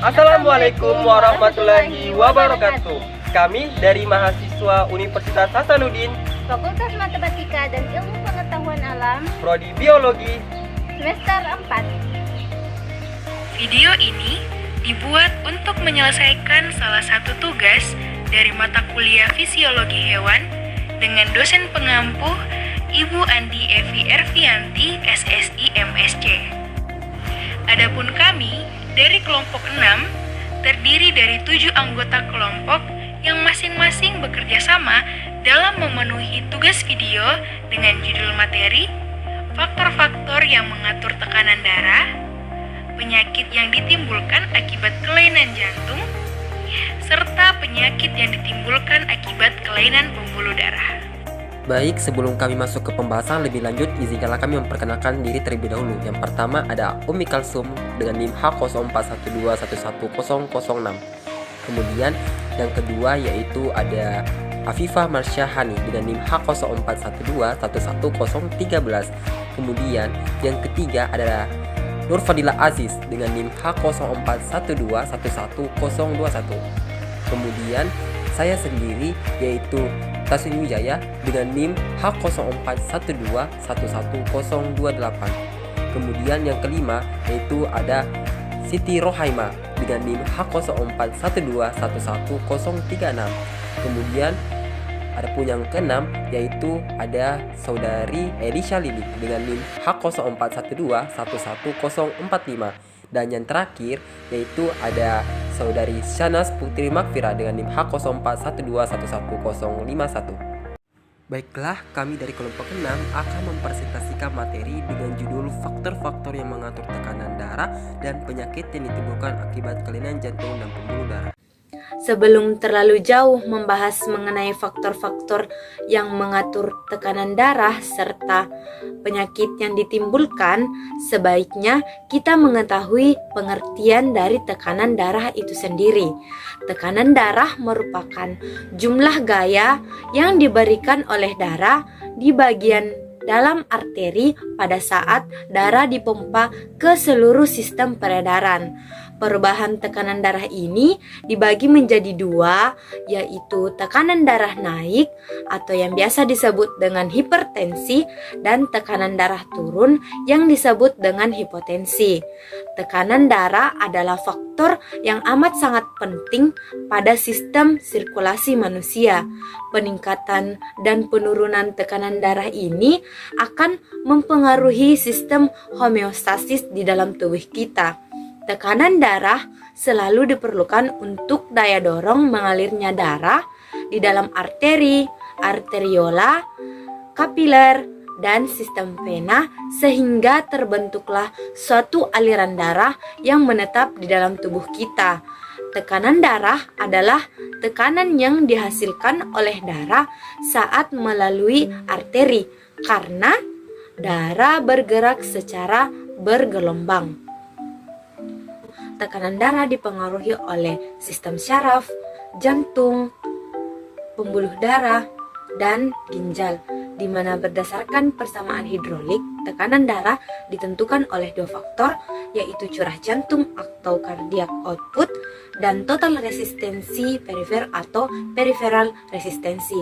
Assalamualaikum warahmatullahi wabarakatuh. Kami dari mahasiswa Universitas Hasanuddin, Fakultas Matematika dan Ilmu Pengetahuan Alam, Prodi Biologi, semester 4. Video ini dibuat untuk menyelesaikan salah satu tugas dari mata kuliah Fisiologi Hewan dengan dosen pengampuh Ibu Andi Evi Ervianti, SSI MSc. Adapun kami dari kelompok 6 terdiri dari 7 anggota kelompok yang masing-masing bekerja sama dalam memenuhi tugas video dengan judul materi faktor-faktor yang mengatur tekanan darah, penyakit yang ditimbulkan akibat kelainan jantung, serta penyakit yang ditimbulkan akibat kelainan pembuluh darah. Baik, sebelum kami masuk ke pembahasan lebih lanjut, izinkanlah kami memperkenalkan diri terlebih dahulu. Yang pertama ada Umi Kalsum dengan NIM H0412111006. Kemudian yang kedua yaitu ada Afifah Marsyahani dengan NIM H0412111013. Kemudian yang ketiga adalah Nur Fadila Aziz dengan NIM H0412111021. Kemudian saya sendiri yaitu Taslim Wijaya dengan NIM H0412111028. Kemudian yang kelima yaitu ada Siti Rohaima dengan NIM H0412111036. Kemudian ada pun yang keenam yaitu ada saudari Elisha Lili dengan NIM H0412111045. Dan yang terakhir yaitu ada saudari Shanas Putri Makfira dengan NIM H0412111051. Baiklah, kami dari kelompok 6 akan mempresentasikan materi dengan judul faktor-faktor yang mengatur tekanan darah dan penyakit yang ditimbulkan akibat kelainan jantung dan pembuluh darah. Sebelum terlalu jauh membahas mengenai faktor-faktor yang mengatur tekanan darah serta penyakit yang ditimbulkan, sebaiknya kita mengetahui pengertian dari tekanan darah itu sendiri. Tekanan darah merupakan jumlah gaya yang diberikan oleh darah di bagian dalam arteri pada saat darah dipompa ke seluruh sistem peredaran. Perubahan tekanan darah ini dibagi menjadi dua, yaitu tekanan darah naik atau yang biasa disebut dengan hipertensi dan tekanan darah turun yang disebut dengan hipotensi. Tekanan darah adalah faktor yang amat sangat penting pada sistem sirkulasi manusia. Peningkatan dan penurunan tekanan darah ini akan mempengaruhi sistem homeostasis di dalam tubuh kita. Tekanan darah selalu diperlukan untuk daya dorong mengalirnya darah di dalam arteri, arteriola, kapiler, dan sistem vena sehingga terbentuklah suatu aliran darah yang menetap di dalam tubuh kita. Tekanan darah adalah tekanan yang dihasilkan oleh darah saat melalui arteri karena darah bergerak secara bergelombang. Tekanan darah dipengaruhi oleh sistem syaraf, jantung, pembuluh darah, dan ginjal, di mana berdasarkan persamaan hidrolik, tekanan darah ditentukan oleh dua faktor, yaitu curah jantung atau cardiac output dan total resistensi perifer atau peripheral resistensi.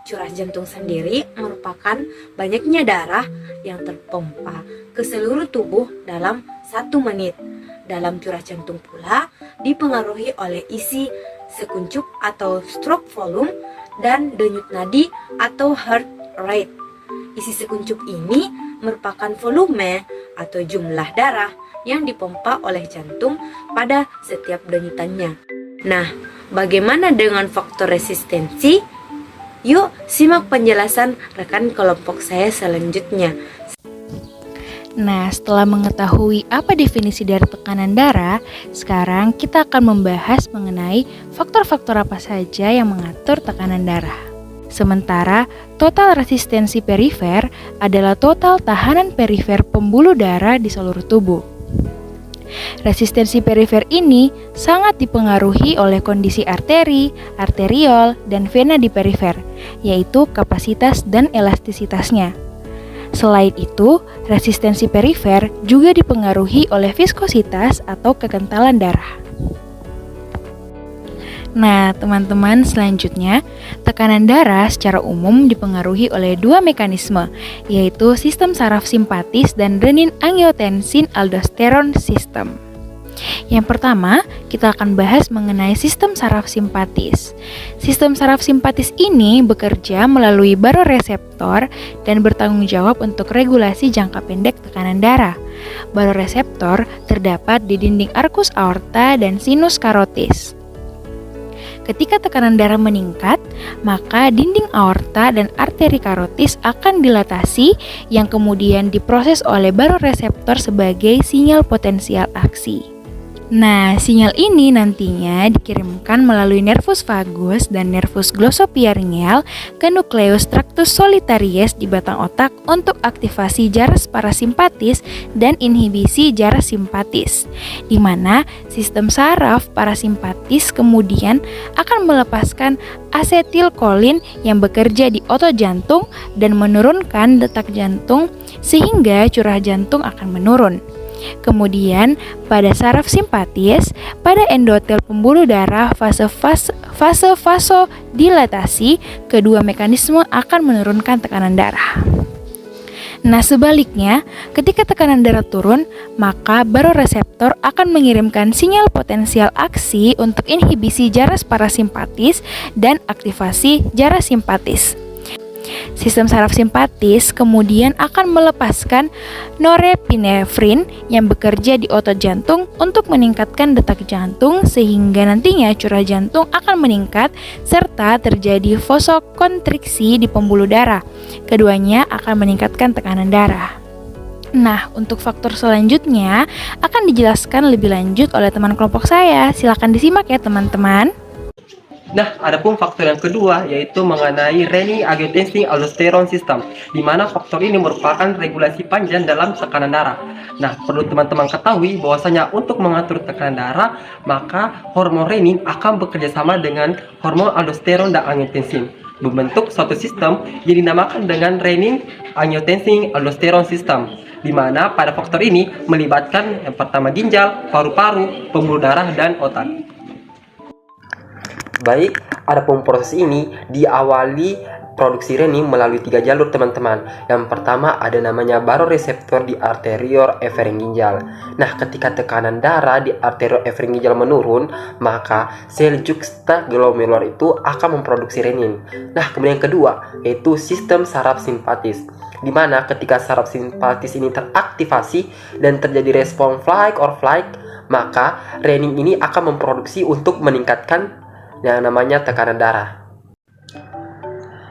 Curah jantung sendiri merupakan banyaknya darah yang terpompa ke seluruh tubuh dalam 1 menit. Dalam curah jantung pula dipengaruhi oleh isi sekuncup atau stroke volume dan denyut nadi atau heart rate. Isi sekuncup ini merupakan volume atau jumlah darah yang dipompa oleh jantung pada setiap denyutannya. Nah, bagaimana dengan faktor resistensi? Yuk simak penjelasan rekan kelompok saya selanjutnya. Nah, setelah mengetahui apa definisi dari tekanan darah, sekarang kita akan membahas mengenai faktor-faktor apa saja yang mengatur tekanan darah. Sementara, total resistensi perifer adalah total tahanan perifer pembuluh darah di seluruh tubuh. Resistensi perifer ini sangat dipengaruhi oleh kondisi arteri, arteriol, dan vena di perifer, yaitu kapasitas dan elastisitasnya. Selain itu, resistensi perifer juga dipengaruhi oleh viskositas atau kekentalan darah. Nah, teman-teman, selanjutnya, tekanan darah secara umum dipengaruhi oleh dua mekanisme, yaitu sistem saraf simpatis dan renin-angiotensin-aldosteron sistem. Yang pertama, kita akan bahas mengenai sistem saraf simpatis. Sistem saraf simpatis ini bekerja melalui baroreseptor dan bertanggung jawab untuk regulasi jangka pendek tekanan darah. Baroreseptor terdapat di dinding arkus aorta dan sinus karotis. Ketika tekanan darah meningkat, maka dinding aorta dan arteri karotis akan dilatasi yang kemudian diproses oleh baroreseptor sebagai sinyal potensial aksi. Nah, sinyal ini nantinya dikirimkan melalui nervus vagus dan nervus glossopharyngeal ke nukleus tractus solitarius di batang otak untuk aktivasi jaras parasimpatis dan inhibisi jaras simpatis, di mana sistem saraf parasimpatis kemudian akan melepaskan asetilkolin yang bekerja di otot jantung dan menurunkan detak jantung sehingga curah jantung akan menurun. Kemudian, pada saraf simpatis, pada endotel pembuluh darah fase vasodilatasi, kedua mekanisme akan menurunkan tekanan darah. Nah, sebaliknya, ketika tekanan darah turun, maka baroreseptor akan mengirimkan sinyal potensial aksi untuk inhibisi jaras parasimpatis dan aktivasi jaras simpatis. Sistem saraf simpatis kemudian akan melepaskan norepinefrin yang bekerja di otot jantung untuk meningkatkan detak jantung sehingga nantinya curah jantung akan meningkat serta terjadi vasokonstriksi di pembuluh darah. Keduanya akan meningkatkan tekanan darah. Nah, untuk faktor selanjutnya akan dijelaskan lebih lanjut oleh teman kelompok saya. Silakan disimak ya teman-teman. Nah, adapun faktor yang kedua yaitu mengenai renin-angiotensin-aldosteron sistem, di mana faktor ini merupakan regulasi panjang dalam tekanan darah. Nah, perlu teman-teman ketahui bahwasanya untuk mengatur tekanan darah, maka hormon renin akan bekerja sama dengan hormon aldosteron dan angiotensin, membentuk suatu sistem yang dinamakan dengan renin-angiotensin-aldosteron sistem, di mana pada faktor ini melibatkan yang pertama ginjal, paru-paru, pembuluh darah, dan otak. Baik, adapun proses ini diawali produksi renin melalui 3 jalur teman-teman. Yang pertama ada namanya baroreseptor di arteriol efferent ginjal. Nah, ketika tekanan darah di arteriol efferent ginjal menurun, maka sel juxtaglomerular itu akan memproduksi renin. Nah, kemudian yang kedua yaitu sistem saraf simpatis, di mana ketika saraf simpatis ini teraktivasi dan terjadi respon fight or flight, maka renin ini akan memproduksi untuk meningkatkan yang namanya tekanan darah.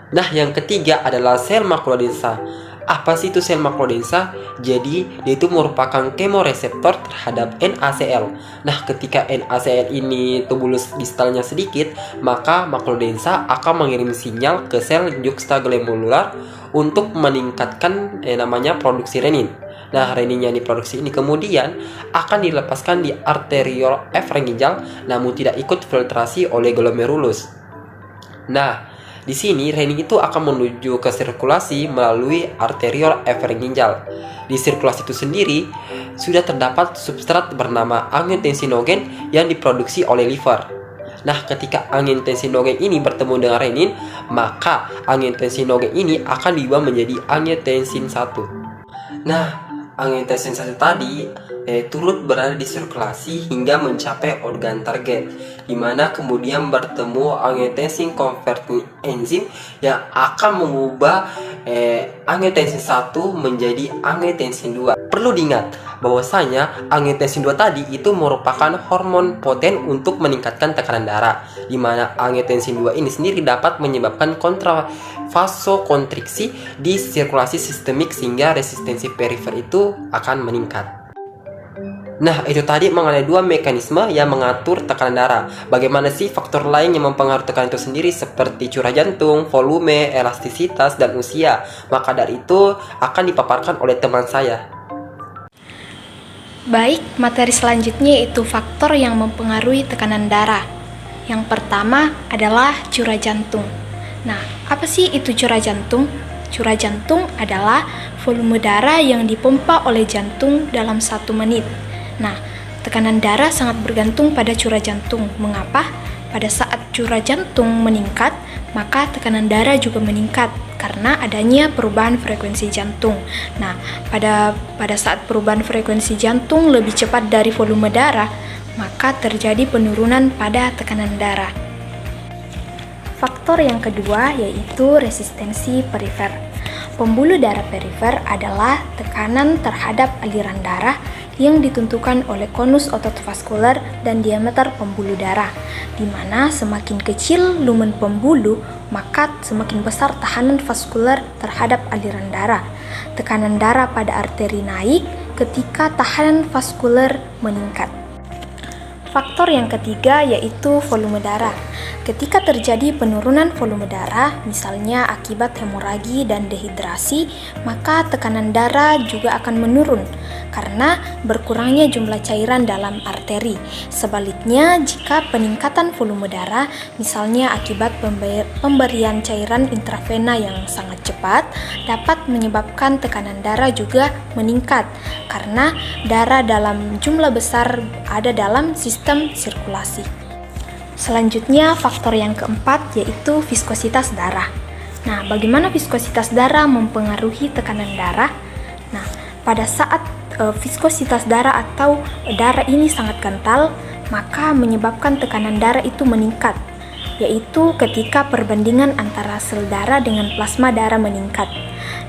Nah, yang ketiga adalah sel makrodensa. Apa sih itu sel makrodensa? Jadi, dia itu merupakan kemoreseptor terhadap NaCl. Nah, ketika NaCl ini tubulus distalnya sedikit, maka makrodensa akan mengirim sinyal ke sel juxtaglomerular untuk meningkatkan namanya produksi renin. Nah, renin yang diproduksi ini kemudian akan dilepaskan di arteriol efferent ginjal, namun tidak ikut filtrasi oleh glomerulus. Nah, di sini renin itu akan menuju ke sirkulasi melalui arteriol efferent ginjal. Di sirkulasi itu sendiri sudah terdapat substrat bernama angiotensinogen yang diproduksi oleh liver. Nah, ketika angiotensinogen ini bertemu dengan renin, maka angiotensinogen ini akan diubah menjadi angiotensin 1. Nah, angiotensin 1 tadi turut berada di sirkulasi hingga mencapai organ target, di mana kemudian bertemu angiotensin converting enzim yang akan mengubah angiotensin 1 menjadi angiotensin 2. Perlu diingat bahwasanya angiotensin 2 tadi itu merupakan hormon poten untuk meningkatkan tekanan darah, di mana angiotensin 2 ini sendiri dapat menyebabkan vasokonstriksi di sirkulasi sistemik sehingga resistensi perifer itu akan meningkat. Nah, itu tadi mengenai 2 mekanisme yang mengatur tekanan darah. Bagaimana sih faktor lain yang mempengaruhi tekanan itu sendiri seperti curah jantung, volume, elastisitas, dan usia? Maka dari itu akan dipaparkan oleh teman saya. Baik, materi selanjutnya yaitu faktor yang mempengaruhi tekanan darah. Yang pertama adalah curah jantung. Nah, apa sih itu curah jantung? Curah jantung adalah volume darah yang dipompa oleh jantung dalam 1 menit. Nah, tekanan darah sangat bergantung pada curah jantung. Mengapa? pada saat curah jantung meningkat, maka tekanan darah juga meningkat karena adanya perubahan frekuensi jantung. Nah, pada saat perubahan frekuensi jantung lebih cepat dari volume darah, maka terjadi penurunan pada tekanan darah. Faktor yang kedua yaitu resistensi perifer. Pembuluh darah perifer adalah tekanan terhadap aliran darah yang ditentukan oleh konus otot vaskuler dan diameter pembuluh darah, di mana semakin kecil lumen pembuluh, maka semakin besar tahanan vaskuler terhadap aliran darah. Tekanan darah pada arteri naik ketika tahanan vaskuler meningkat. Faktor yang ketiga yaitu volume darah. Ketika terjadi penurunan volume darah, misalnya akibat hemoragi dan dehidrasi, maka tekanan darah juga akan menurun karena berkurangnya jumlah cairan dalam arteri. Sebaliknya, jika peningkatan volume darah, misalnya akibat pemberian cairan intravena yang sangat cepat, dapat menyebabkan tekanan darah juga meningkat karena darah dalam jumlah besar ada dalam sistem sirkulasi. Selanjutnya, faktor yang keempat yaitu viskositas darah. Nah, bagaimana viskositas darah mempengaruhi tekanan darah? Nah, pada saat viskositas darah atau darah ini sangat kental, maka menyebabkan tekanan darah itu meningkat, yaitu ketika perbandingan antara sel darah dengan plasma darah meningkat.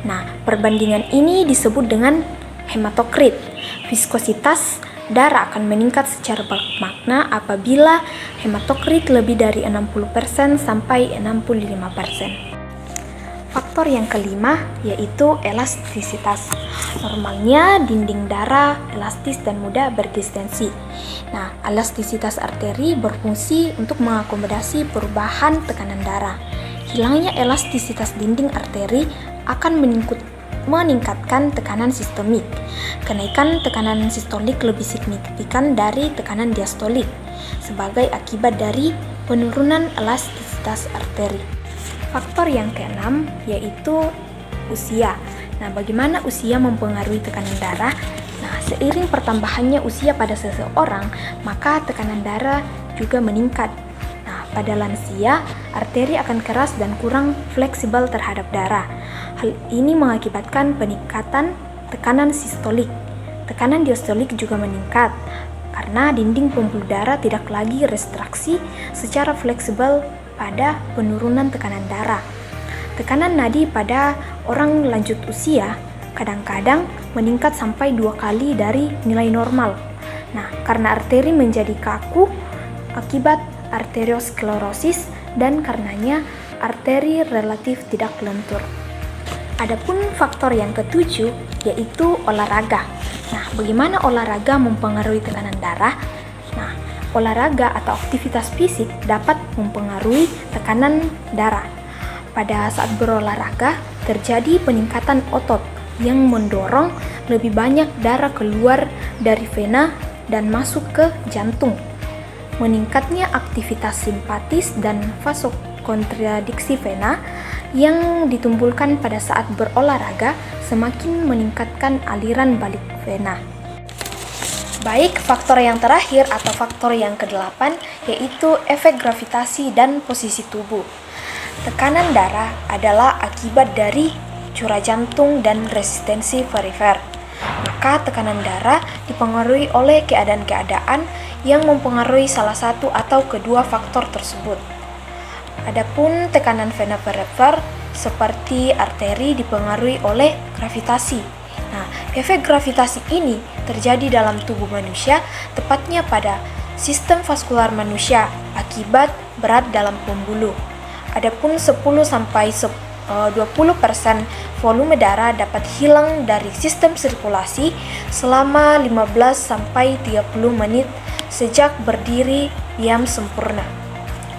Nah, perbandingan ini disebut dengan hematokrit. Viskositas darah akan meningkat secara bermakna apabila hematokrit lebih dari 60% sampai 65%. Faktor yang kelima yaitu elastisitas. Normalnya dinding darah elastis dan mudah berdistensi. Nah, elastisitas arteri berfungsi untuk mengakomodasi perubahan tekanan darah. Hilangnya elastisitas dinding arteri akan meningkatkan tekanan sistemik. Kenaikan tekanan sistolik lebih signifikan dari tekanan diastolik sebagai akibat dari penurunan elastisitas arteri. Faktor yang keenam yaitu usia. Nah, bagaimana usia mempengaruhi tekanan darah? Nah, seiring pertambahannya usia pada seseorang, maka tekanan darah juga meningkat. Nah, pada lansia, arteri akan keras dan kurang fleksibel terhadap darah. Hal ini mengakibatkan peningkatan tekanan sistolik. Tekanan diastolik juga meningkat karena dinding pembuluh darah tidak lagi retraksi secara fleksibel pada penurunan tekanan darah. Tekanan nadi pada orang lanjut usia kadang-kadang meningkat sampai 2 kali dari nilai normal. Nah, karena arteri menjadi kaku akibat arteriosklerosis dan karenanya arteri relatif tidak lentur. Adapun faktor yang ketujuh yaitu olahraga. Nah, bagaimana olahraga mempengaruhi tekanan darah? Nah, olahraga atau aktivitas fisik dapat mempengaruhi tekanan darah. Pada saat berolahraga, terjadi peningkatan otot yang mendorong lebih banyak darah keluar dari vena dan masuk ke jantung. Meningkatnya aktivitas simpatis dan vasokontradiksi vena yang ditimbulkan pada saat berolahraga semakin meningkatkan aliran balik vena. Baik, faktor yang terakhir atau faktor yang ke-8 yaitu efek gravitasi dan posisi tubuh. Tekanan darah adalah akibat dari curah jantung dan resistensi perifer. Maka tekanan darah dipengaruhi oleh keadaan-keadaan yang mempengaruhi salah satu atau kedua faktor tersebut. Adapun tekanan vena perifer seperti arteri dipengaruhi oleh gravitasi. Nah, efek gravitasi ini terjadi dalam tubuh manusia, tepatnya pada sistem vaskular manusia akibat berat dalam pembuluh. Adapun 10-20% volume darah dapat hilang dari sistem sirkulasi selama 15-30 menit sejak berdiri diam sempurna.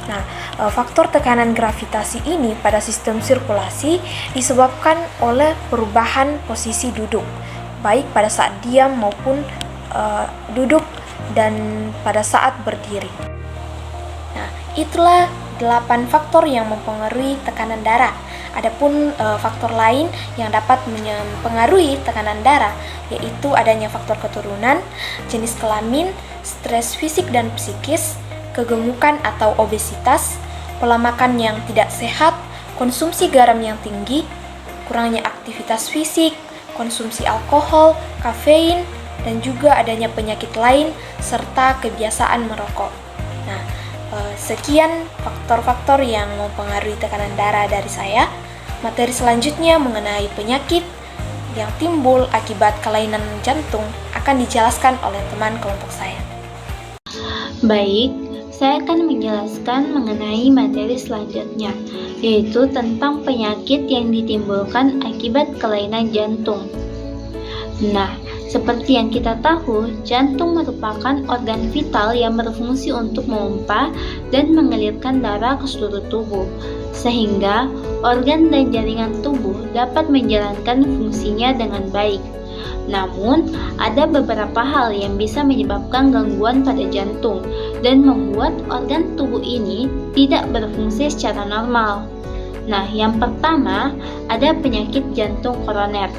Nah, faktor tekanan gravitasi ini pada sistem sirkulasi disebabkan oleh perubahan posisi duduk, baik pada saat diam maupun duduk dan pada saat berdiri. Nah, itulah 8 faktor yang mempengaruhi tekanan darah. Adapun faktor lain yang dapat mempengaruhi tekanan darah yaitu adanya faktor keturunan, jenis kelamin, stres fisik dan psikis, kegemukan atau obesitas, pola makan yang tidak sehat, konsumsi garam yang tinggi, kurangnya aktivitas fisik, konsumsi alkohol, kafein, dan juga adanya penyakit lain, serta kebiasaan merokok. Nah, sekian faktor-faktor yang mempengaruhi tekanan darah dari saya. Materi selanjutnya mengenai penyakit yang timbul akibat kelainan jantung akan dijelaskan oleh teman kelompok saya. Baik, saya akan menjelaskan mengenai materi selanjutnya, yaitu tentang penyakit yang ditimbulkan akibat kelainan jantung. Nah, seperti yang kita tahu, jantung merupakan organ vital yang berfungsi untuk memompa dan mengalirkan darah ke seluruh tubuh, sehingga organ dan jaringan tubuh dapat menjalankan fungsinya dengan baik. Namun, ada beberapa hal yang bisa menyebabkan gangguan pada jantung dan membuat organ tubuh ini tidak berfungsi secara normal. Nah, yang pertama, ada penyakit jantung koroner.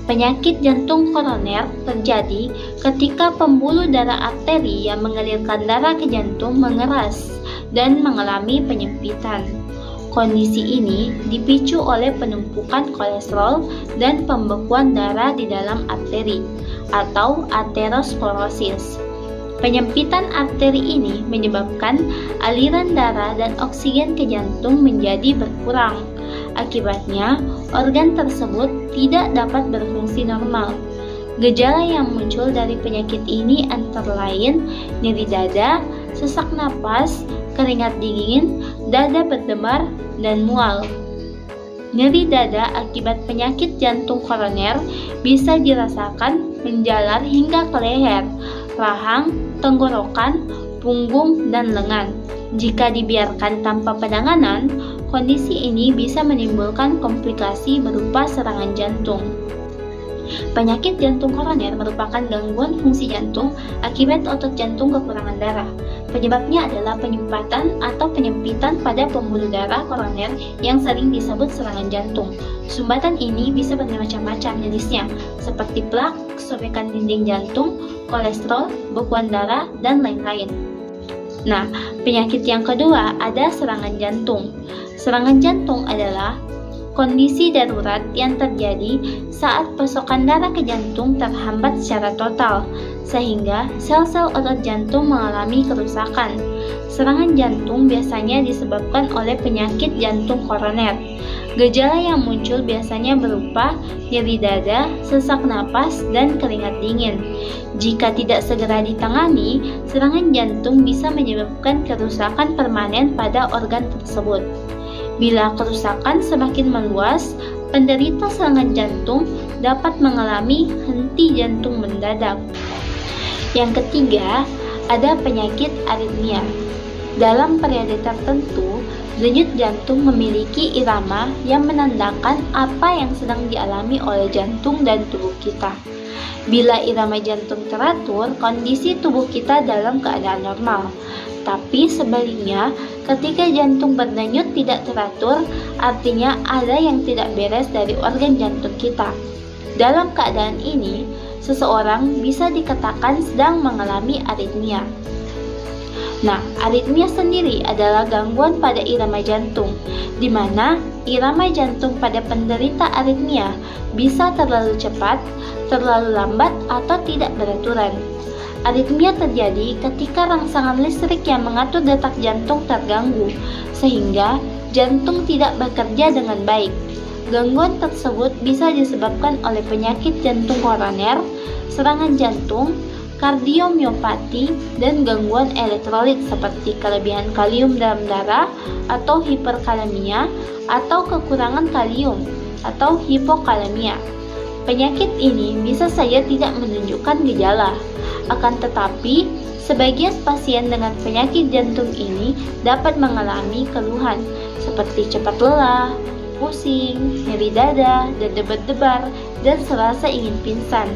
Penyakit jantung koroner terjadi ketika pembuluh darah arteri yang mengalirkan darah ke jantung mengeras dan mengalami penyempitan. Kondisi ini dipicu oleh penumpukan kolesterol dan pembekuan darah di dalam arteri atau aterosklerosis. Penyempitan arteri ini menyebabkan aliran darah dan oksigen ke jantung menjadi berkurang. Akibatnya, organ tersebut tidak dapat berfungsi normal. Gejala yang muncul dari penyakit ini antara lain nyeri dada, sesak napas, keringat dingin, dada berdebar, dan mual. Nyeri dada akibat penyakit jantung koroner bisa dirasakan menjalar hingga ke leher, rahang, tenggorokan, punggung, dan lengan. Jika dibiarkan tanpa penanganan, kondisi ini bisa menimbulkan komplikasi berupa serangan jantung. Penyakit jantung koroner merupakan gangguan fungsi jantung akibat otot jantung kekurangan darah. Penyebabnya adalah penyumbatan atau penyempitan pada pembuluh darah koroner yang sering disebut serangan jantung. Sumbatan ini bisa bermacam-macam jenisnya, seperti plak, sobekan dinding jantung, kolesterol, bekuan darah, dan lain-lain. Nah, penyakit yang kedua ada serangan jantung. Serangan jantung adalah kondisi darurat yang terjadi saat pasokan darah ke jantung terhambat secara total, sehingga sel-sel otot jantung mengalami kerusakan. Serangan jantung biasanya disebabkan oleh penyakit jantung koroner. Gejala yang muncul biasanya berupa nyeri dada, sesak napas, dan keringat dingin. Jika tidak segera ditangani, serangan jantung bisa menyebabkan kerusakan permanen pada organ tersebut. Bila kerusakan semakin meluas, penderita serangan jantung dapat mengalami henti jantung mendadak. Yang ketiga, ada penyakit aritmia. Dalam periode tertentu, denyut jantung memiliki irama yang menandakan apa yang sedang dialami oleh jantung dan tubuh kita. Bila irama jantung teratur, kondisi tubuh kita dalam keadaan normal. Tapi sebaliknya, ketika jantung berdenyut tidak teratur, artinya ada yang tidak beres dari organ jantung kita. Dalam keadaan ini, seseorang bisa dikatakan sedang mengalami aritmia. Nah, aritmia sendiri adalah gangguan pada irama jantung, di mana irama jantung pada penderita aritmia bisa terlalu cepat, terlalu lambat, atau tidak beraturan. Aritmia terjadi ketika rangsangan listrik yang mengatur detak jantung terganggu, sehingga jantung tidak bekerja dengan baik. Gangguan tersebut bisa disebabkan oleh penyakit jantung koroner, serangan jantung, kardiomiopati, dan gangguan elektrolit seperti kelebihan kalium dalam darah atau hiperkalemia, atau kekurangan kalium atau hipokalemia. Penyakit ini bisa saja tidak menunjukkan gejala. Akan tetapi, sebagian pasien dengan penyakit jantung ini dapat mengalami keluhan seperti cepat lelah, pusing, nyeri dada, dan debar-debar, dan serasa ingin pingsan.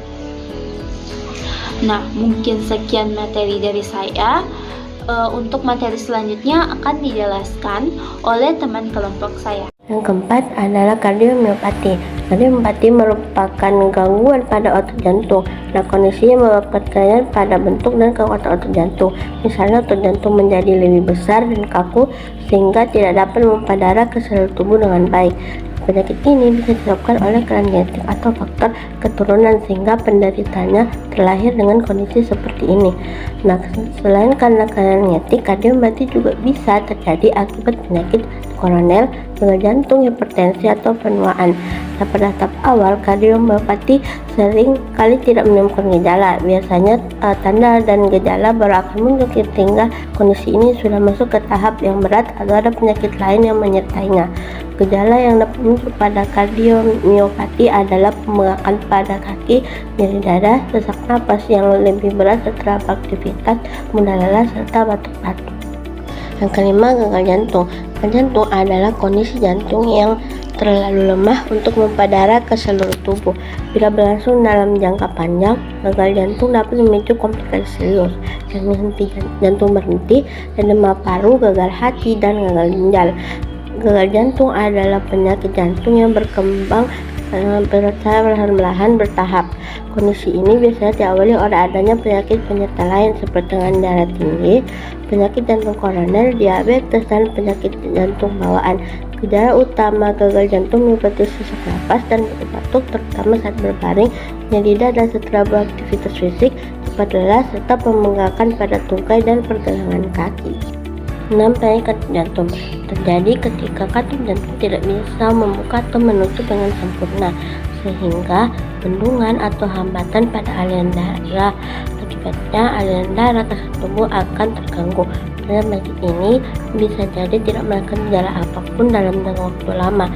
Nah, mungkin sekian materi dari saya. Untuk materi selanjutnya akan dijelaskan oleh teman kelompok saya. Yang keempat adalah kardiomiopati. Kardiomyopati merupakan gangguan pada otot jantung. Nah, kondisinya menyebabkan kelainan pada bentuk dan kekuatan otot jantung. Misalnya otot jantung menjadi lebih besar dan kaku sehingga tidak dapat memompa darah ke seluruh tubuh dengan baik. Penyakit ini bisa disebabkan oleh kelainan genetik atau faktor keturunan sehingga penderitanya terlahir dengan kondisi seperti ini. Nah, selain karena kelainan genetik, kardiomyopati juga bisa terjadi akibat penyakit koroner, gagal jantung, hipertensi, atau penuaan. Nah, pada tahap awal, kardiomyopati sering kali tidak menemukan gejala. Biasanya tanda dan gejala baru akan muncul ketika kondisi ini sudah masuk ke tahap yang berat atau ada penyakit lain yang menyertainya. Gejala yang dapat muncul pada kardiomyopati adalah pembengkakan pada kaki, nyeri dada, sesak napas yang lebih berat setelah beraktivitas, mudah lelah, serta batuk-batuk. Yang kelima, gagal jantung. Gagal jantung adalah kondisi jantung yang terlalu lemah untuk memompa darah ke seluruh tubuh. Bila berlangsung dalam jangka panjang, gagal jantung dapat memicu komplikasi serius, henti jantung berhenti, edema paru, gagal hati, dan gagal ginjal. Gagal jantung adalah penyakit jantung yang berkembang perlahan-lahan bertahap. Kondisi ini biasanya diawali oleh adanya penyakit penyerta lain seperti tekanan darah tinggi, penyakit jantung koroner, diabetes, dan penyakit jantung bawaan. Gejala utama gagal jantung meliputi sesak napas dan batuk, terutama saat berbaring, nyeri dada setelah beraktivitas fisik, cepat lelah, serta pembengkakan pada tungkai dan pergelangan kaki. 6. Penyakit jantung terjadi ketika katup jantung tidak bisa membuka atau menutup dengan sempurna, sehingga bendungan atau hambatan pada aliran darah. Akibatnya aliran darah ke tubuh akan terganggu. Penyakit ini bisa jadi tidak menunjukkan gejala apapun dalam jangka waktu lama.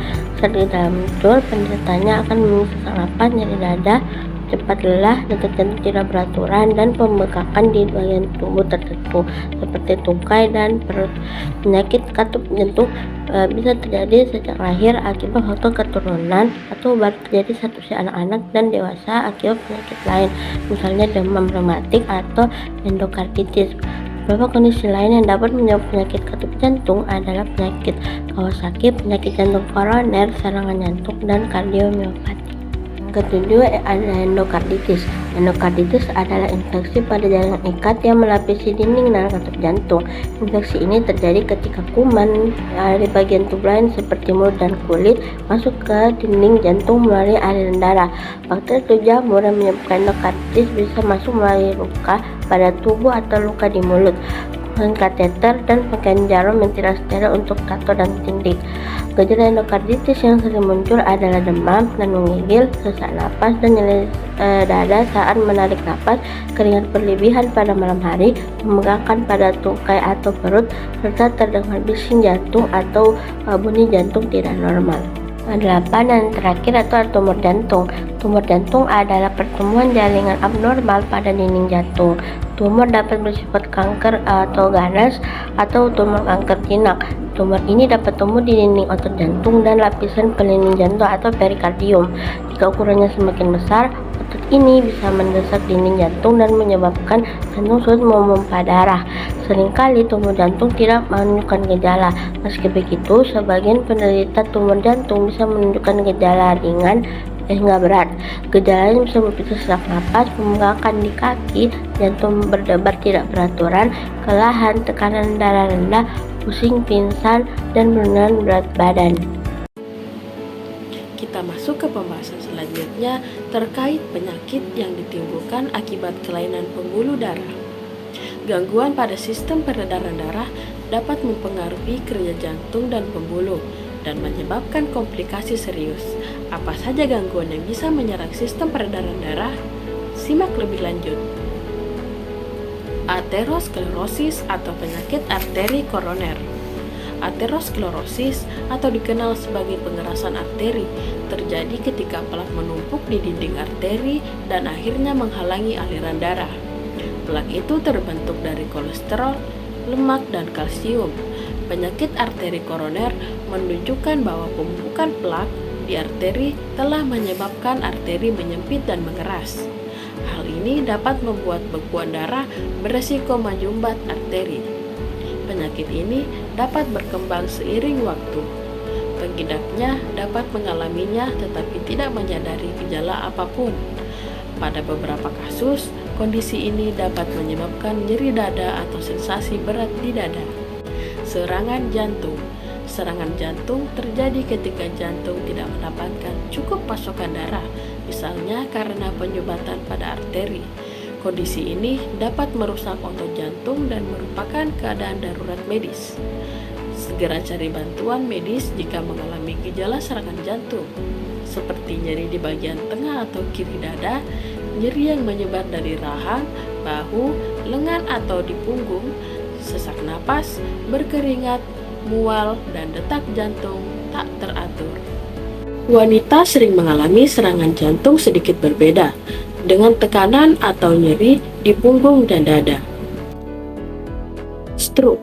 Saat gejala muncul, penderitanya akan memiliki sesak napas, nyeri dada, cepat lelah, detak jantung tidak beraturan, dan pembengkakan di bagian tubuh tertentu seperti tungkai dan perut. Penyakit katup jantung bisa terjadi sejak lahir akibat faktor keturunan atau baru terjadi saat usia anak-anak dan dewasa akibat penyakit lain, misalnya demam rematik atau endokarditis. Beberapa kondisi lain yang dapat menyebabkan penyakit katup jantung adalah penyakit Kawasaki, penyakit jantung koroner, serangan jantung, dan kardiomyopati. Ketujuh adalah endokarditis. Endokarditis adalah infeksi pada jaringan ikat yang melapisi dinding dan katup jantung. Infeksi ini terjadi ketika kuman dari bagian tubuh lain seperti mulut dan kulit masuk ke dinding jantung melalui aliran darah. Bakteri atau jamur yang menyebabkan endokarditis bisa masuk melalui luka pada tubuh atau luka di mulut, kateter, dan pakaian jarum yang tidak steril untuk tato dan tindik. Gejala endokarditis yang sering muncul adalah demam dan menggigil, sesak napas, dan nyeri dada saat menarik napas, keringat berlebihan pada malam hari, pembengkakan pada tungkai atau perut, serta terdengar bising jantung atau bunyi jantung tidak normal. 8. Dan terakhir atau tumor jantung. Tumor jantung adalah pertumbuhan jaringan abnormal pada dinding jantung. Tumor dapat bersifat kanker atau ganas atau tumor kanker jinak. Tumor ini dapat tumbuh di dinding otot jantung dan lapisan pelindung jantung atau perikardium. Jika ukurannya semakin besar, otot ini bisa mendesak dinding jantung dan menyebabkan jantung sulit memompa darah. Seringkali tumor jantung tidak menunjukkan gejala. Meski begitu, sebagian penderita tumor jantung bisa menunjukkan gejala ringan hingga berat. Gejalanya bisa berupa sesak napas, pembengkakan di kaki, jantung berdebar tidak beraturan, kelelahan, tekanan darah rendah, pusing, pingsan, dan penurunan berat badan. Kita masuk ke pembahasan selanjutnya terkait penyakit yang ditimbulkan akibat kelainan pembuluh darah. Gangguan pada sistem peredaran darah dapat mempengaruhi kerja jantung dan pembuluh dan menyebabkan komplikasi serius. Apa saja gangguan yang bisa menyerang sistem peredaran darah? Simak lebih lanjut. Aterosklerosis atau penyakit arteri koroner. Aterosklerosis atau dikenal sebagai pengerasan arteri terjadi ketika plak menumpuk di dinding arteri dan akhirnya menghalangi aliran darah. Plak itu terbentuk dari kolesterol, lemak, dan kalsium. Penyakit arteri koroner menunjukkan bahwa penumpukan plak di arteri telah menyebabkan arteri menyempit dan mengeras. Hal ini dapat membuat bekuan darah beresiko menyumbat arteri. Penyakit ini dapat berkembang seiring waktu. Pengidapnya dapat mengalaminya tetapi tidak menyadari gejala apapun. Pada beberapa kasus, kondisi ini dapat menyebabkan nyeri dada atau sensasi berat di dada. Serangan jantung. Serangan jantung terjadi ketika jantung tidak mendapatkan cukup pasokan darah, misalnya karena penyumbatan pada arteri. Kondisi ini dapat merusak otot jantung dan merupakan keadaan darurat medis. Segera cari bantuan medis jika mengalami gejala serangan jantung, seperti nyeri di bagian tengah atau kiri dada, nyeri yang menyebar dari rahang, bahu, lengan atau di punggung, sesak napas, berkeringat, mual, dan detak jantung tak teratur. Wanita sering mengalami serangan jantung sedikit berbeda, dengan tekanan atau nyeri di punggung dan dada. Stroke.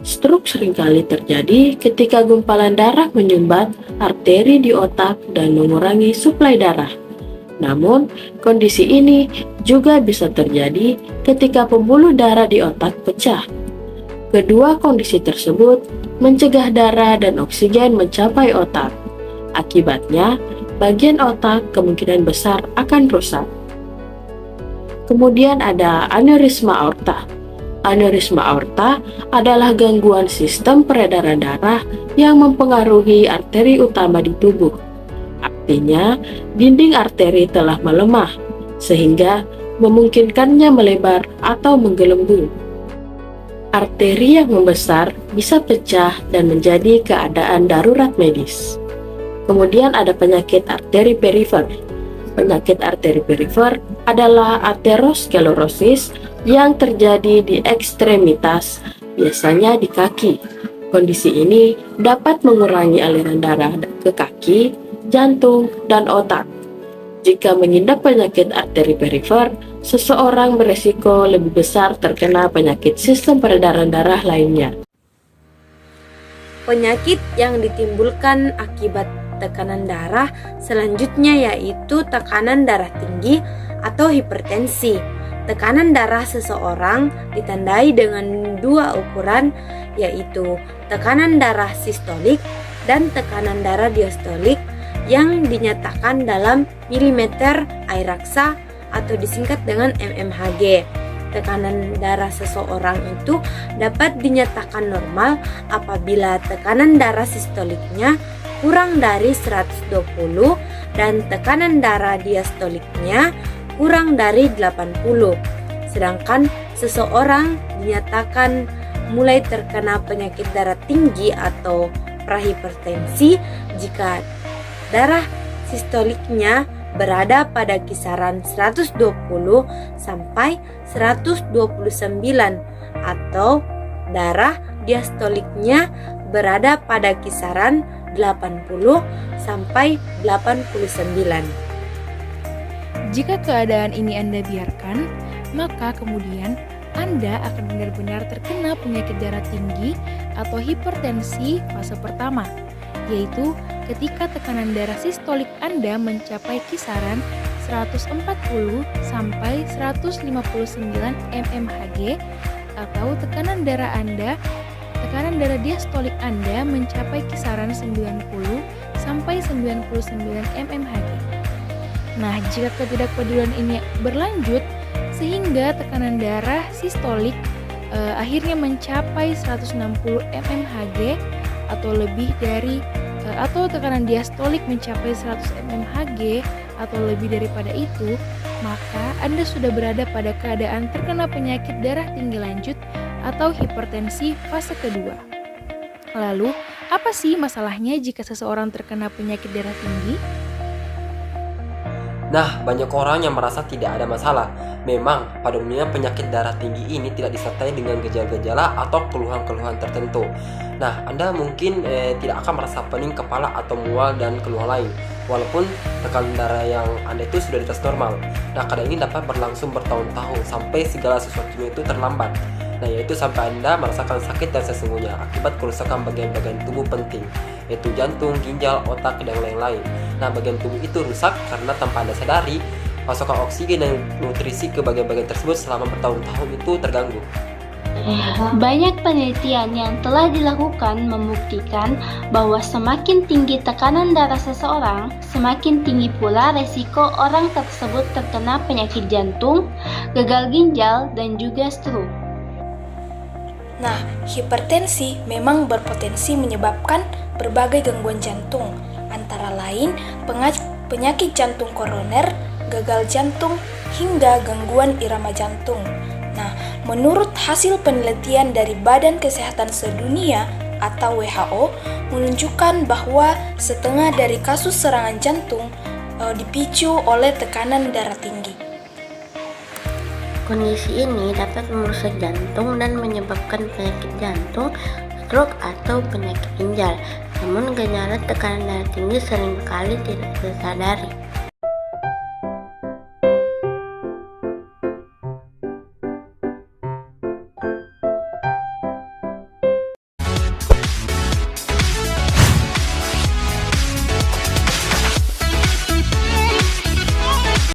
Stroke seringkali terjadi ketika gumpalan darah menyumbat arteri di otak dan mengurangi suplai darah. Namun, kondisi ini juga bisa terjadi ketika pembuluh darah di otak pecah. Kedua kondisi tersebut mencegah darah dan oksigen mencapai otak. Akibatnya, bagian otak kemungkinan besar akan rusak. Kemudian ada aneurisma aorta. Aneurisma aorta adalah gangguan sistem peredaran darah yang mempengaruhi arteri utama di tubuh. Artinya, dinding arteri telah melemah, sehingga memungkinkannya melebar atau menggelembung. Arteri yang membesar bisa pecah dan menjadi keadaan darurat medis. Kemudian ada penyakit arteri perifer. Penyakit arteri perifer adalah aterosklerosis yang terjadi di ekstremitas, biasanya di kaki. Kondisi ini dapat mengurangi aliran darah ke kaki, jantung, dan otak. Jika mengidap penyakit arteri perifer, seseorang beresiko lebih besar terkena penyakit sistem peredaran darah lainnya. Penyakit yang ditimbulkan akibat tekanan darah selanjutnya yaitu tekanan darah tinggi atau hipertensi. Tekanan darah seseorang ditandai dengan dua ukuran, yaitu tekanan darah sistolik dan tekanan darah diastolik yang dinyatakan dalam milimeter air raksa atau disingkat dengan mmHg. Tekanan darah seseorang itu dapat dinyatakan normal apabila tekanan darah sistoliknya kurang dari 120 dan tekanan darah diastoliknya kurang dari 80. Sedangkan seseorang dinyatakan mulai terkena penyakit darah tinggi atau prahipertensi jika darah sistoliknya berada pada kisaran 120 sampai 129 atau darah diastoliknya berada pada kisaran 80 sampai 89. Jika keadaan ini Anda biarkan, maka kemudian Anda akan benar-benar terkena penyakit darah tinggi atau hipertensi fase pertama, yaitu ketika tekanan darah sistolik Anda mencapai kisaran 140 sampai 159 mmHg atau tekanan darah diastolik Anda mencapai kisaran 90 sampai 99 mmHg. Nah, jika ketidakpedulian ini berlanjut sehingga tekanan darah sistolik akhirnya mencapai 160 mmHg atau lebih dari atau tekanan diastolik mencapai 100 mmHg atau lebih daripada itu, maka Anda sudah berada pada keadaan terkena penyakit darah tinggi lanjut atau hipertensi fase kedua. Lalu, apa sih masalahnya jika seseorang terkena penyakit darah tinggi? Nah, banyak orang yang merasa tidak ada masalah. Memang, pada umumnya penyakit darah tinggi ini tidak disertai dengan gejala-gejala atau keluhan-keluhan tertentu. Nah, Anda mungkin tidak akan merasa pening kepala atau mual dan keluhan lain, walaupun tekanan darah yang Anda itu sudah di atas normal. Nah, keadaan ini dapat berlangsung bertahun-tahun sampai segala sesuatunya itu terlambat. Nah, yaitu sampai Anda merasakan sakit dan sesungguhnya akibat kerusakan bagian-bagian tubuh penting, yaitu jantung, ginjal, otak, dan lain-lain. Nah, bagian tubuh itu rusak karena tanpa Anda sadari, pasokan oksigen dan nutrisi ke bagian-bagian tersebut selama bertahun-tahun itu terganggu. Banyak penelitian yang telah dilakukan membuktikan bahwa semakin tinggi tekanan darah seseorang, semakin tinggi pula resiko orang tersebut terkena penyakit jantung, gagal ginjal, dan juga stroke. Nah, hipertensi memang berpotensi menyebabkan berbagai gangguan jantung, antara lain penyakit jantung koroner, gagal jantung, hingga gangguan irama jantung. Nah, menurut hasil penelitian dari Badan Kesehatan Sedunia atau WHO menunjukkan bahwa setengah dari kasus serangan jantung dipicu oleh tekanan darah tinggi. Kondisi ini dapat merusak jantung dan menyebabkan penyakit jantung, stroke, atau penyakit ginjal. Namun gejala tekanan darah tinggi seringkali tidak tersadari.